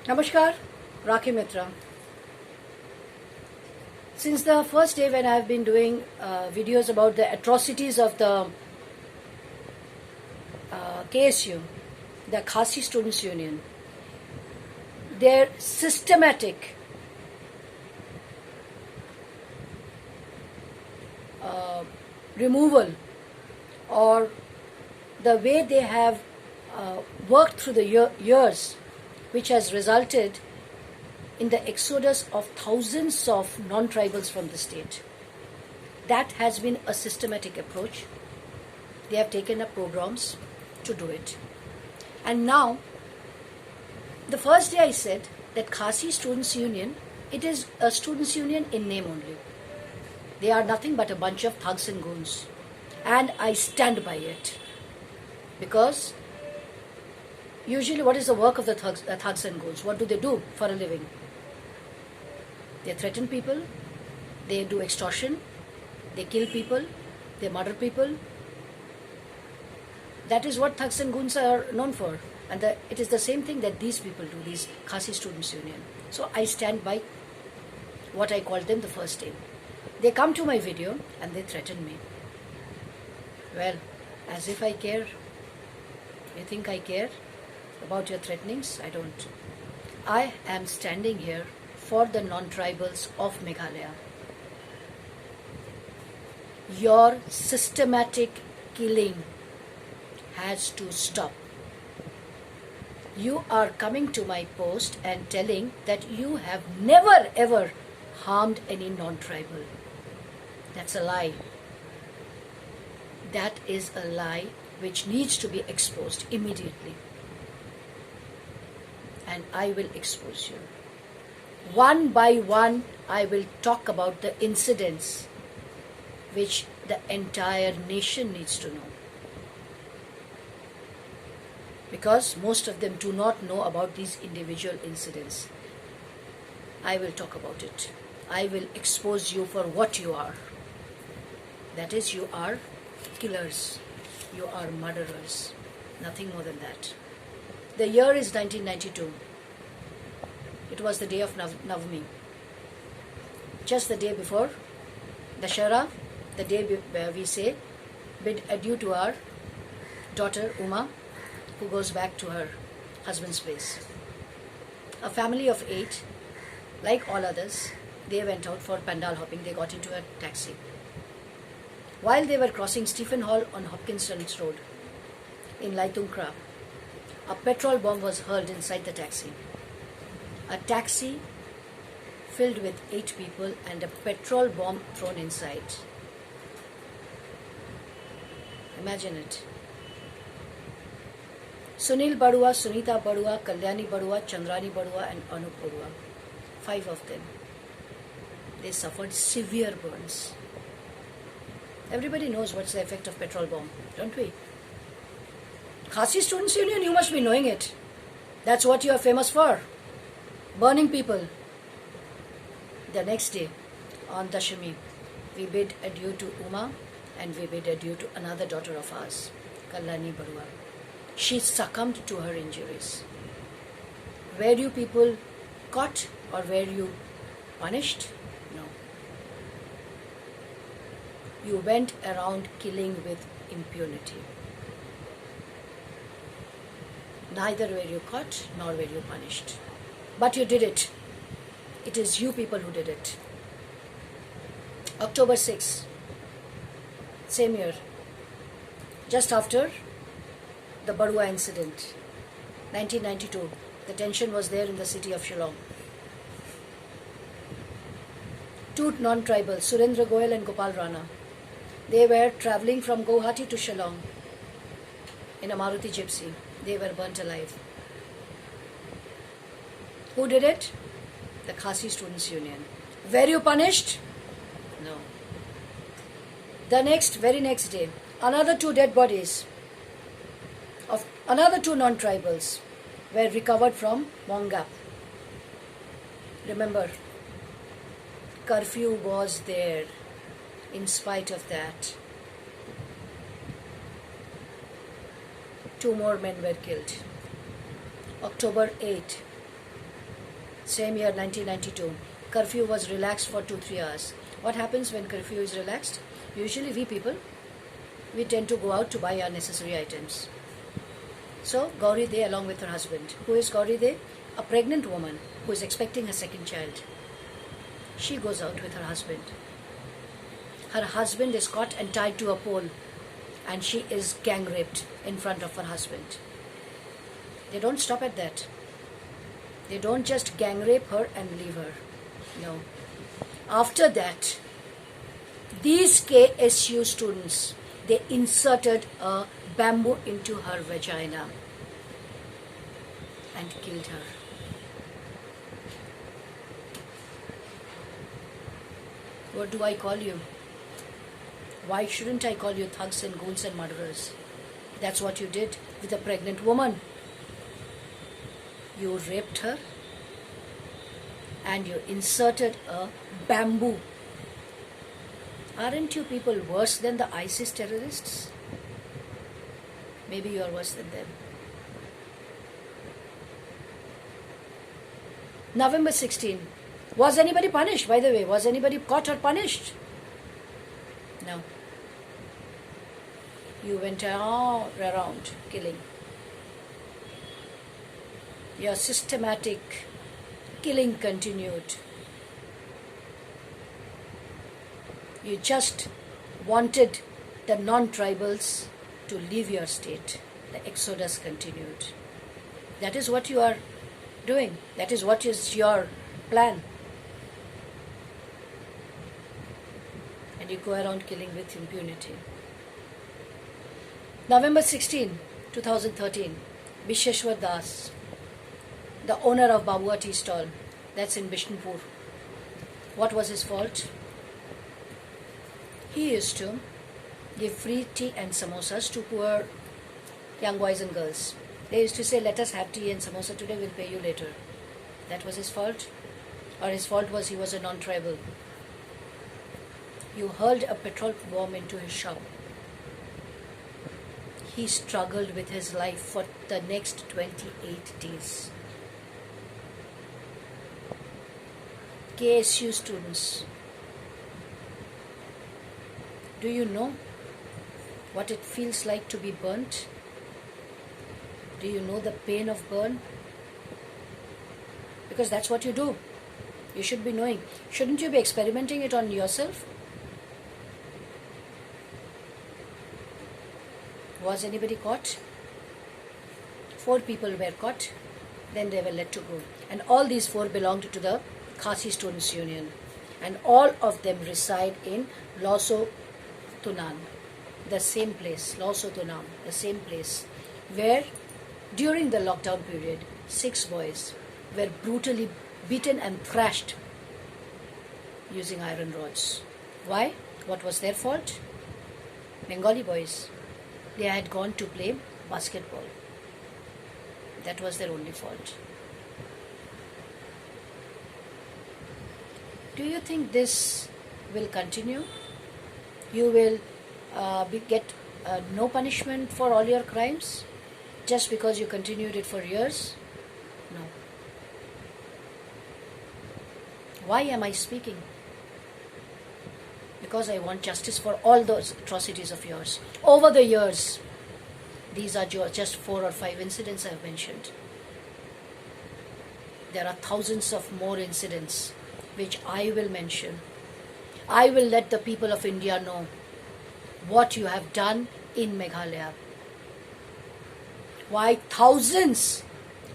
Namaskar, Rakhi Mitra. Since the first day when I have been doing videos about the atrocities of the KSU, the Khasi Students Union, their systematic removal or the way they have worked through the years, which has resulted in the exodus of thousands of non-tribals from the state. That has been a systematic approach. They have taken up pogroms to do it. And now, the first day I said that Khasi Students Union, it is a students' union in name only. They are nothing but a bunch of thugs and goons. And I stand by it. Because usually what is the work of the thugs and goons? What do they do for a living? They threaten people, they do extortion, they kill people, they murder people. That is what thugs and goons are known for. And it is the same thing that these people do, these Khasi Students Union. So I stand by what I called them the first day. They come to my video and they threaten me. Well, as if I care. You think I care about your threatenings? I don't. I am standing here for the non-tribals of Meghalaya. Your systematic killing has to stop. You are coming to my post and telling that you have never ever harmed any non-tribal. That's a lie. That is a lie which needs to be exposed immediately. And I will expose you. One by one, I will talk about the incidents which the entire nation needs to know. Because most of them do not know about these individual incidents. I will talk about it. I will expose you for what you are. That is, you are killers. You are murderers. Nothing more than that. The year is 1992. It was the day of Navami. Just the day before Dashara, the day where we say bid adieu to our daughter Uma, who goes back to her husband's place. A family of 8, like all others, they went out for pandal hopping. They got into a taxi. While they were crossing Stephen Hall on Hopkinson Road in Laitungkra, a petrol bomb was hurled inside the taxi. A taxi filled with 8 people and a petrol bomb thrown inside. Imagine it. Sunil Badua, Sunita Badua, Kalyani Badua, Chandrani Badua and Anup Badua. 5 of them. They suffered severe burns. Everybody knows what's the effect of petrol bomb, don't we? Khasi Students Union, you must be knowing it. That's what you are famous for. Burning people. The next day, on Dashami, we bid adieu to Uma and we bid adieu to another daughter of ours, Kalyani Badua. She succumbed to her injuries. Were you people caught or were you punished? No. You went around killing with impunity. Neither were you caught nor were you punished. But you did it. It is you people who did it. October 6, same year, just after the Badua incident, 1992, the tension was there in the city of Shillong. 2 non-tribals, Surendra Goyal and Gopal Rana, they were travelling from Guwahati to Shillong in a Maruti gypsy. They were burnt alive. Who did it? The Khasi Students Union. Were you punished? No. The very next day, another 2 dead bodies of another 2 non-tribals were recovered from Mongap. Remember, curfew was there. In spite of that, 2 more men were killed. October 8, Same year, 1992, curfew was relaxed for 2-3 hours. What happens when curfew is relaxed? Usually we people, we tend to go out to buy our necessary items. So Gauri De along with her husband. Who is Gauri De? A pregnant woman who is expecting her second child. She goes out with her husband. Her husband is caught and tied to a pole, and she is gang raped in front of her husband. They don't stop at that. They don't just gang rape her and leave her. No. After that, these KSU students, they inserted a bamboo into her vagina and killed her. What do I call you? Why shouldn't I call you thugs and goons and murderers? That's what you did with a pregnant woman. You raped her and you inserted a bamboo. Aren't you people worse than the ISIS terrorists? Maybe you are worse than them. November 16. Was anybody punished, by the way? Was anybody caught or punished? No. You went all around killing. Your systematic killing continued. You just wanted the non-tribals to leave your state. The exodus continued. That is what you are doing. That is what is your plan. And you go around killing with impunity. November 16, 2013, Bisheshwar Das, the owner of Babua tea stall, that's in Bishnupur. What was his fault? He used to give free tea and samosas to poor young boys and girls. They used to say, let us have tea and samosa today, we'll pay you later. That was his fault? Or his fault was he was a non-tribal? You hurled a petrol bomb into his shop. He struggled with his life for the next 28 days. KSU students, do you know what it feels like to be burnt? Do you know the pain of burn? Because that's what you do. You should be knowing. Shouldn't you be experimenting it on yourself? Was anybody caught? 4 people were caught, then they were let to go. And all these 4 belonged to the Khasi Students Union. And all of them reside in Loso Tunan, the same place, Loso Tunan, the same place, where during the lockdown period, 6 boys were brutally beaten and thrashed using iron rods. Why? What was their fault? Bengali boys. They had gone to play basketball. That was their only fault. Do you think this will continue? You will get no punishment for all your crimes just because you continued it for years? No. Why am I speaking? Because I want justice for all those atrocities of yours. Over the years, these are just 4 or 5 incidents I have mentioned. There are thousands of more incidents which I will mention. I will let the people of India know what you have done in Meghalaya. Why thousands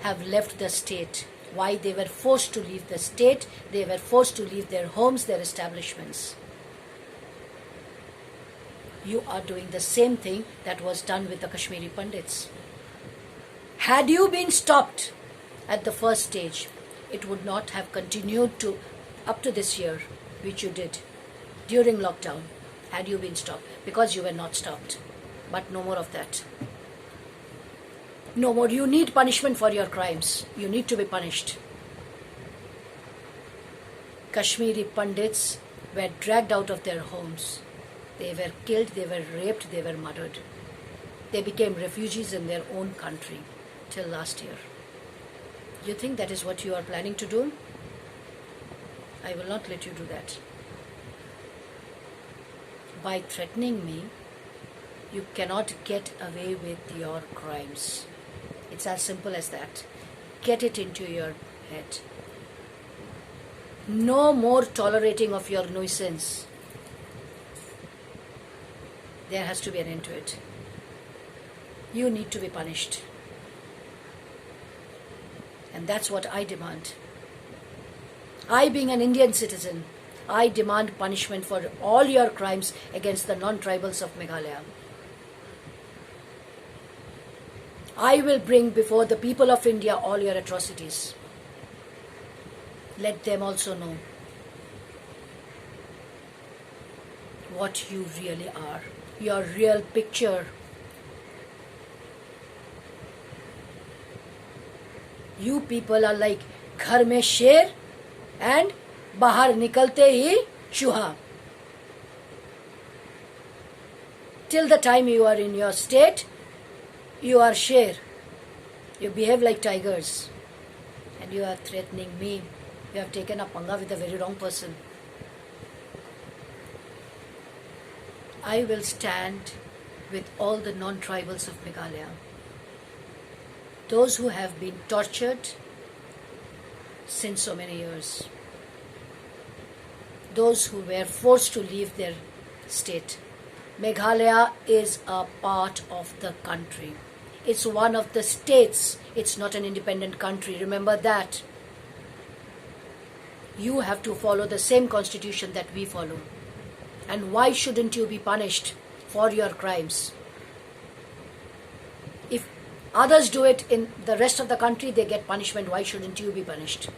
have left the state. Why they were forced to leave the state. They were forced to leave their homes, their establishments. You are doing the same thing that was done with the Kashmiri Pandits. Had you been stopped at the first stage, it would not have continued to up to this year, which you did during lockdown, had you been stopped, because you were not stopped. But no more of that. No more. You need punishment for your crimes. You need to be punished. Kashmiri Pandits were dragged out of their homes. They were killed, they were raped, they were murdered. They became refugees in their own country till last year. You think that is what you are planning to do? I will not let you do that. By threatening me, you cannot get away with your crimes. It's as simple as that. Get it into your head. No more tolerating of your nuisance. There has to be an end to it. You need to be punished. And that's what I demand. I, being an Indian citizen, I demand punishment for all your crimes against the non-tribals of Meghalaya. I will bring before the people of India all your atrocities. Let them also know what you really are, your real picture. You people are like घर में शेर and बाहर निकलते ही चूहा. Till the time you are in your state, you are sher. You behave like tigers. And you are threatening me. You have taken a panga with a very wrong person. I will stand with all the non-tribals of Meghalaya. Those who have been tortured since so many years. Those who were forced to leave their state. Meghalaya is a part of the country. It's one of the states. It's not an independent country. Remember that. You have to follow the same constitution that we follow. And why shouldn't you be punished for your crimes? If others do it in the rest of the country, they get punishment. Why shouldn't you be punished?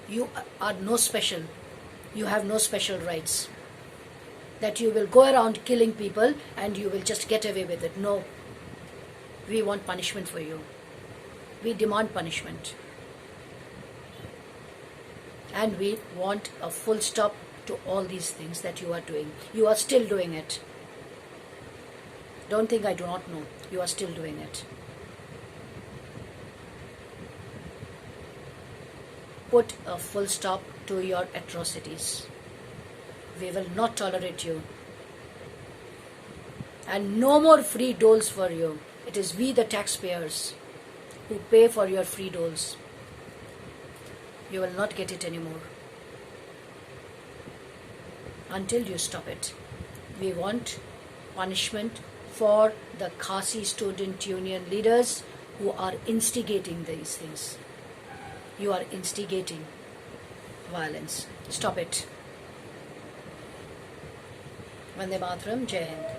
You are no special. You have no special rights. That you will go around killing people and you will just get away with it. No. We want punishment for you. We demand punishment. And we want a full stop to all these things that you are doing. You are still doing it. Don't think I do not know. You are still doing it. Put a full stop to your atrocities. We will not tolerate you. And no more free doles for you. It is we, the taxpayers, who pay for your free doles. You will not get it anymore. Until you stop it. We want punishment for the Khasi Student Union leaders who are instigating these things. You are instigating violence. Stop it. Vande Mataram, Jai Hind.